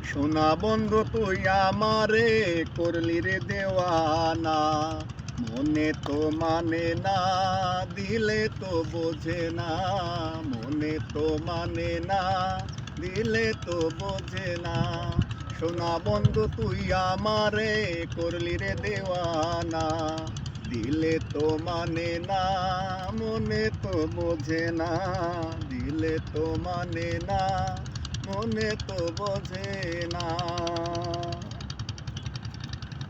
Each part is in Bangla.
সোনা বন্ধু তুই আমারে করলি রে দেওয়ানা, মনে তো মানে না, দিলে তো বোঝে না। মনে তো মানে না, দিলে তো বোঝে না। সোনা বন্ধু তুই আমারে করলি রে দেওয়ানা, দিলে তো মানে না, মনে তো বোঝে না। দিলে তো মানে না, মনে তো বোঝে না।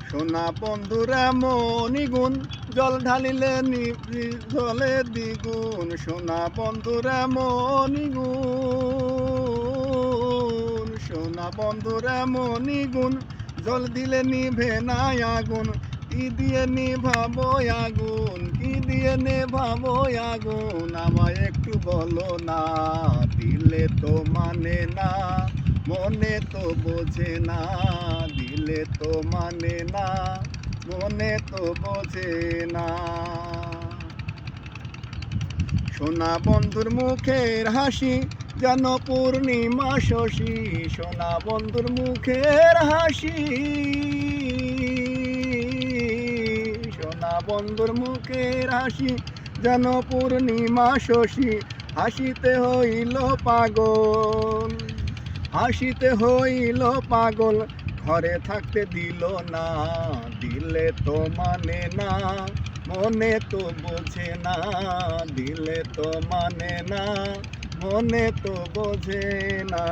সোনা বন্ধুর এমনই গুণ, জল ঢালিলে জলে দ্বিগুণ। সোনা বন্ধুর এমনই গুণ, সোনা বন্ধুর এমনই গুণ, জল দিলে নিভে না আগুন। কি দিয়ে নিভাবো আগুন, কি দিয়ে নেভাবো আগুন, আমায় একটু বলো না। দিলে তো মানে না, মনে তো বোঝে না। দিলে তো মানে না, মনে তো বোঝে না। সোনা বন্ধুর মুখের হাসি যেন পূর্ণিমা শশী। সোনা বন্ধুর মুখের হাসি, সোনা বন্ধুর মুখের হাসি যেন পূর্ণিমা শশী। হাসিতে হইল পাগল, হাসিতে হইল পাগল, ঘরে থাকতে দিল না। দিলে তো মানে না, মনে তো বোঝে না। দিলে তো মানে না, মনে তো বোঝে না।